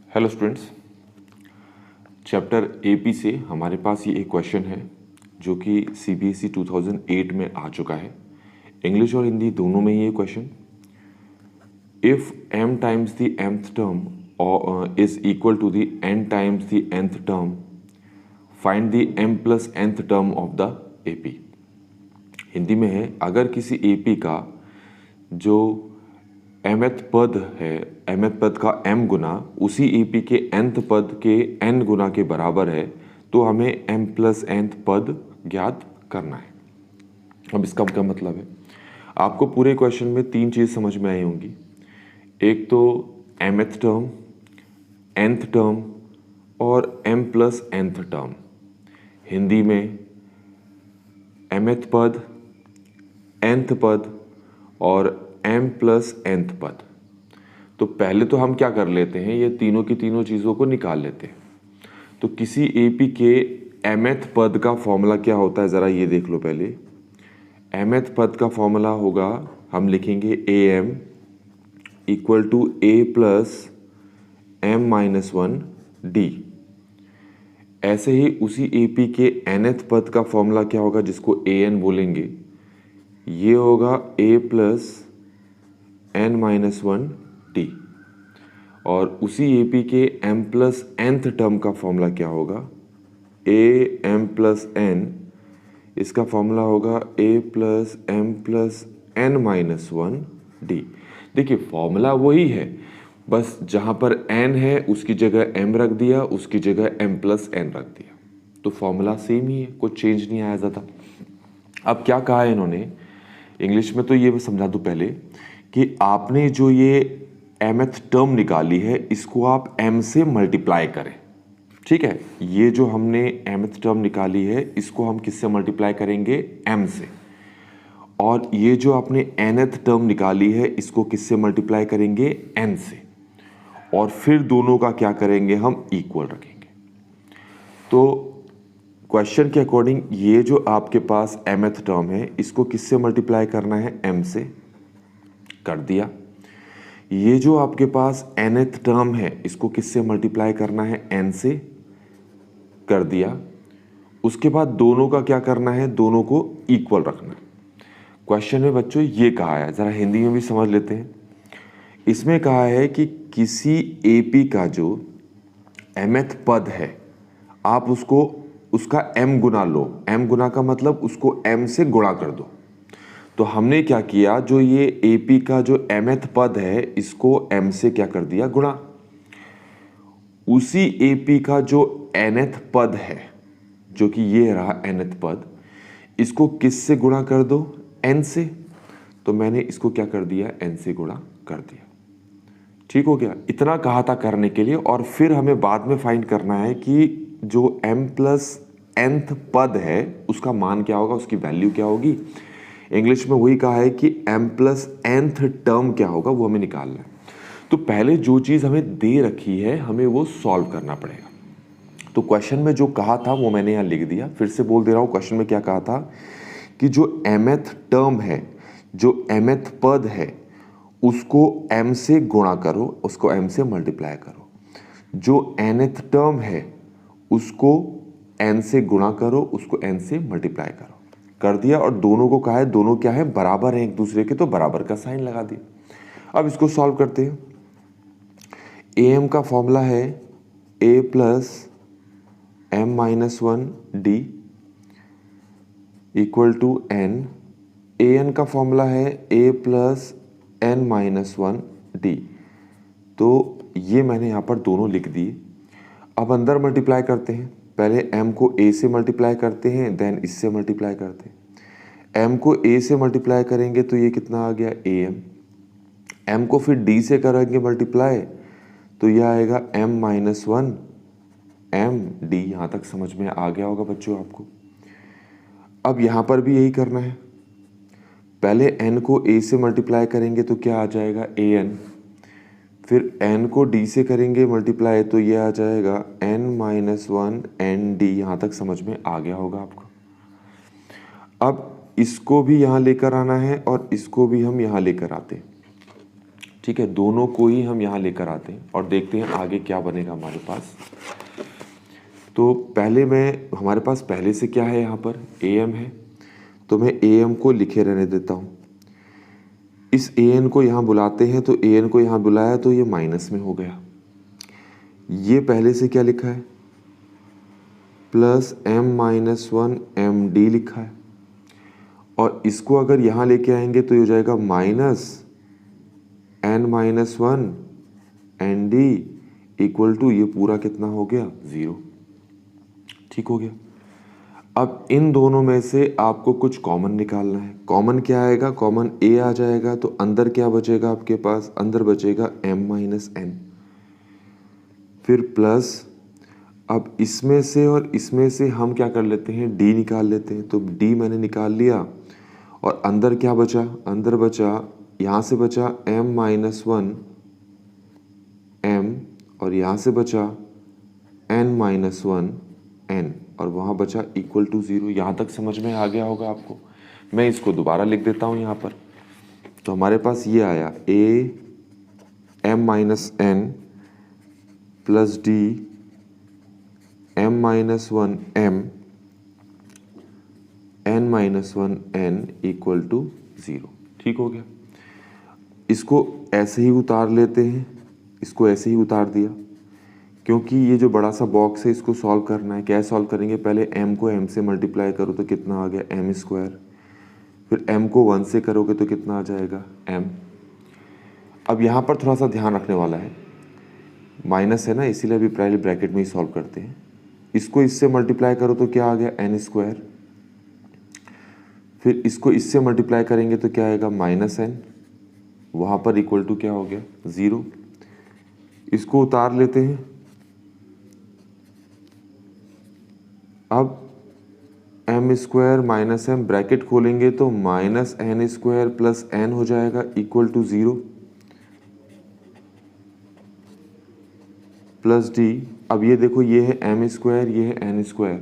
Hello students, chapter AP से हमारे पास ये एक क्वेश्चन है जो कि सीबीएसई 2008 में आ चुका है। इंग्लिश और हिंदी दोनों में ये question, if m times the nth term is equal to the n times the nth term, find the m plus nth term of the AP. Hindi में है, अगर किसी एपी का जो mth पद है, mth पद का m गुना उसी एपी के nth पद के n गुना के बराबर है तो हमें m प्लस nth पद ज्ञात करना है। अब इसका क्या मतलब है? आपको पूरे क्वेश्चन में तीन चीज़ समझ में आई होंगी। एक तो mth टर्म, nth टर्म और m plus nth term. Hindi में mth पद, nth पद और m प्लस nth पद। तो पहले तो हम क्या कर लेते हैं, ये तीनों की तीनों चीज़ों को निकाल लेते हैं। तो किसी एपी के mth पद का फॉर्मूला क्या होता है, ज़रा ये देख लो। पहले mth पद का फॉर्मूला होगा, हम लिखेंगे am equal to a plus m minus 1 d। ऐसे ही उसी एपी के nth पद का फॉर्मूला क्या होगा, जिसको an बोलेंगे, ये होगा a plus n minus 1 T. और उसी एपी के m प्लस nth टर्म का फॉर्मूला क्या होगा, a m प्लस n, इसका फॉर्मूला होगा a plus m plus n minus 1 D. देखिए फॉर्मूला वही है, बस जहाँ पर n है उसकी जगह m रख दिया, उसकी जगह m प्लस n रख दिया। तो फॉर्मूला सेम ही है, कुछ चेंज नहीं आया ज़्यादा। अब क्या कहा है इन्होंने इंग्लिश में, तो ये मैं समझा दूँ पहले कि आपने जो ये mth टर्म निकाली है इसको आप m से मल्टीप्लाई करें। ठीक है, ये जो हमने mth टर्म निकाली है इसको हम किससे मल्टीप्लाई करेंगे, m से। और ये जो आपने nth टर्म निकाली है इसको किससे मल्टीप्लाई करेंगे, n से। और फिर दोनों का क्या करेंगे, हम इक्वल रखेंगे। तो क्वेश्चन के अकॉर्डिंग ये जो आपके पास mth टर्म है इसको किससे मल्टीप्लाई करना है, m से, कर दिया। ये जो आपके पास nth टर्म है इसको किससे मल्टीप्लाई करना है, n से, कर दिया। उसके बाद दोनों का क्या करना है, दोनों को इक्वल रखना। क्वेश्चन में बच्चों ये कहा है, ज़रा हिंदी में भी समझ लेते हैं। इसमें कहा है कि किसी एपी का जो mth पद है आप उसको उसका m गुना लो। m गुना का मतलब उसको m से गुणा कर दो। तो हमने क्या किया, जो ये एपी का जो mth पद है इसको m से क्या कर दिया, गुणा। उसी एपी का जो nth पद है, जो कि ये रहा nth पद, इसको किस से गुणा कर दो, n से। तो मैंने इसको क्या कर दिया, n से गुणा कर दिया। ठीक हो गया, इतना कहा था करने के लिए। और फिर हमें बाद में फाइंड करना है कि जो m प्लस nth पद है उसका मान क्या होगा, उसकी वैल्यू क्या होगी। इंग्लिश में वही कहा है कि m प्लस nth टर्म क्या होगा, वो हमें निकालना है। तो पहले जो चीज़ हमें दे रखी है हमें वो सॉल्व करना पड़ेगा। तो क्वेश्चन में जो कहा था वो मैंने यहाँ लिख दिया, फिर से बोल दे रहा हूँ। क्वेश्चन में क्या कहा था कि जो mth टर्म है, जो mth पद है उसको m से गुणा करो, उसको m से मल्टीप्लाई करो। जो nth टर्म है उसको n से गुणा करो, उसको n से मल्टीप्लाई करो। कर दिया। और दोनों को कहा है, दोनों क्या है, बराबर हैं एक दूसरे के, तो बराबर का साइन लगा दिया। अब इसको सॉल्व करते हैं। am का फॉर्मूला है a plus m minus 1 d equal to n। an का फॉर्मूला है a plus n minus 1 d। तो ये मैंने यहाँ पर दोनों लिख दिए। अब अंदर मल्टीप्लाई करते हैं। पहले m को a से मल्टीप्लाई करते हैं, देन इससे मल्टीप्लाई करते हैं। m को a से मल्टीप्लाई करेंगे तो ये कितना आ गया, m को फिर d से करेंगे मल्टीप्लाई तो यह आएगा m माइनस 1 m d। यहाँ तक समझ में आ गया होगा बच्चों आपको। अब यहाँ पर भी यही करना है। पहले n को a से मल्टीप्लाई करेंगे तो क्या आ जाएगा, an। फिर n को d से करेंगे मल्टीप्लाई तो ये आ जाएगा n माइनस 1 n d। यहाँ तक समझ में आ गया होगा आपको। अब इसको भी यहाँ लेकर आना है और इसको भी हम यहाँ लेकर आते हैं। ठीक है, दोनों को ही हम यहाँ लेकर आते हैं और देखते हैं आगे क्या बनेगा हमारे पास। तो पहले हमारे पास पहले से क्या है, यहाँ पर am है, तो मैं am को लिखे रहने देता हूँ। इस an को यहाँ बुलाते हैं, तो an को यहाँ बुलाया तो ये माइनस में हो गया। ये पहले से क्या लिखा है, प्लस m-1 md लिखा है, और इसको अगर यहाँ लेके आएंगे तो ये हो जाएगा minus n-1 nd equal to ये पूरा कितना हो गया, 0। ठीक हो गया। अब इन दोनों में से आपको कुछ कॉमन निकालना है। कॉमन क्या आएगा, कॉमन a आ जाएगा, तो अंदर क्या बचेगा आपके पास, अंदर बचेगा m-n, फिर प्लस, अब इसमें से और इसमें से हम क्या कर लेते हैं, d निकाल लेते हैं। तो d मैंने निकाल लिया, और अंदर क्या बचा, अंदर बचा, यहाँ से बचा m-1 m, और यहाँ से बचा n-1 n, और वहाँ बचा इक्वल टू 0। यहाँ तक समझ में आ गया होगा आपको। मैं इसको दोबारा लिख देता हूँ यहाँ पर। तो हमारे पास ये आया a m-n plus d m-1 m n-1 n equal to 0। ठीक हो गया। इसको ऐसे ही उतार लेते हैं, इसको ऐसे ही उतार दिया, क्योंकि ये जो बड़ा सा बॉक्स है इसको सॉल्व करना है। क्या सॉल्व करेंगे, पहले m को m से मल्टीप्लाई करो तो कितना आ गया, m², फिर m को 1 से करोगे तो कितना आ जाएगा, m। अब यहाँ पर थोड़ा सा ध्यान रखने वाला है, माइनस है ना, इसीलिए अभी पहले ब्रैकेट में ही सॉल्व करते हैं। इसको इससे मल्टीप्लाई करो तो क्या आ गया, n², फिर इसको इससे मल्टीप्लाई करेंगे तो क्या आएगा, -n, वहाँ पर इक्वल टू क्या हो गया, 0। इसको उतार लेते हैं। अब m² माइनस m, ब्रैकेट खोलेंगे तो -n² प्लस n हो जाएगा इक्वल टू 0, प्लस d। अब ये देखो, ये है m², ये है n²,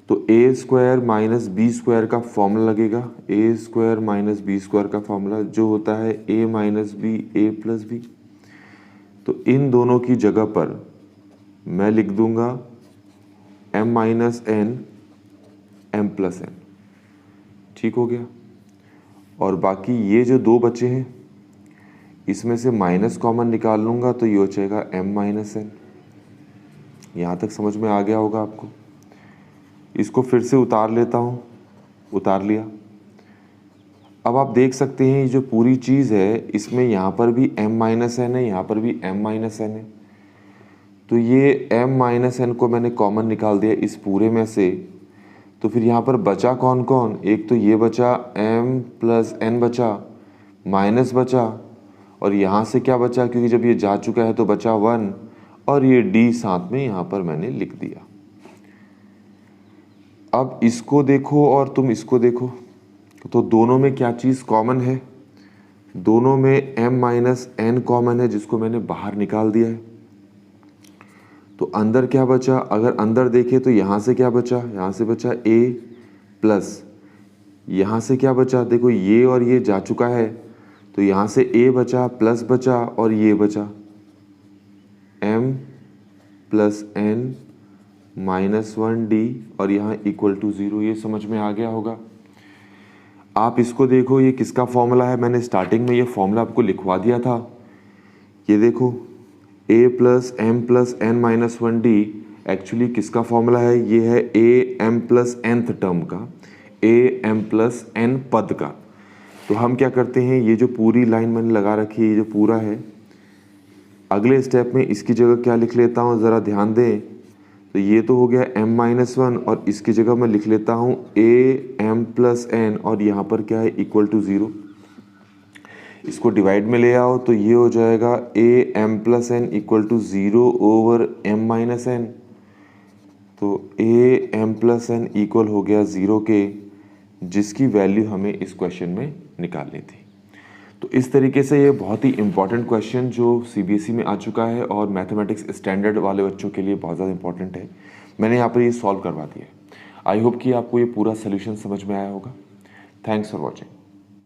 तो a² माइनस b² का फॉर्मूला लगेगा। a² माइनस b² का फॉर्मूला जो होता है a minus B a plus B. तो इन दोनों की जगह पर मैं लिख दूंगा m-n m+n। ठीक हो गया। और बाकी ये जो दो बचे हैं, इसमें से माइनस कॉमन निकाल लूंगा तो ये हो जाएगा m-n। यहाँ तक समझ में आ गया होगा आपको। इसको फिर से उतार लेता हूँ, उतार लिया। अब आप देख सकते हैं ये जो पूरी चीज़ है, इसमें यहाँ पर भी m-n है, यहाँ पर भी m-n है। तो ये m-n को मैंने कॉमन निकाल दिया इस पूरे में से। तो फिर यहाँ पर बचा कौन कौन, एक तो ये बचा m+n बचा, माइनस बचा, और यहाँ से क्या बचा, क्योंकि जब ये जा चुका है तो बचा 1, और ये d साथ में यहाँ पर मैंने लिख दिया। अब इसको देखो और तुम इसको देखो, तो दोनों में क्या चीज़ कॉमन है, दोनों में m-n कॉमन है, जिसको मैंने बाहर निकाल दिया है। तो अंदर क्या बचा, अगर अंदर देखे तो यहाँ से क्या बचा, यहाँ से बचा a प्लस, यहाँ से क्या बचा, देखो ये और ये जा चुका है, तो यहाँ से a बचा, प्लस बचा, और ये बचा m+n -1d, और यहाँ इक्वल टू 0। ये समझ में आ गया होगा। आप इसको देखो, ये किसका फॉर्मूला है, मैंने स्टार्टिंग में ये फॉर्मूला आपको लिखवा दिया था। ये देखो a + m+n - 1d एक्चुअली किसका फॉर्मूला है, ये है a m+nth टर्म का, a m+n पद का। तो हम क्या करते हैं, ये जो पूरी लाइन मैंने लगा रखी है, ये जो पूरा है, अगले स्टेप में इसकी जगह क्या लिख लेता हूँ, ज़रा ध्यान दें। तो ये तो हो गया m-1, और इसकी जगह मैं लिख लेता हूँ a m+n, और यहाँ पर क्या है, इक्वल टू 0। इसको डिवाइड में ले आओ तो ये हो जाएगा a m+n equal to 0 over m-n। तो a m+n इक्वल हो गया 0 के, जिसकी वैल्यू हमें इस क्वेश्चन में निकालनी थी। तो इस तरीके से ये बहुत ही इंपॉर्टेंट क्वेश्चन जो CBSE में आ चुका है और मैथमेटिक्स स्टैंडर्ड वाले बच्चों के लिए बहुत ज़्यादा इंपॉर्टेंट है, मैंने यहाँ पर ये सॉल्व करवा दिया है। आई होप कि आपको ये पूरा सोल्यूशन समझ में आया होगा। Thanks for watching.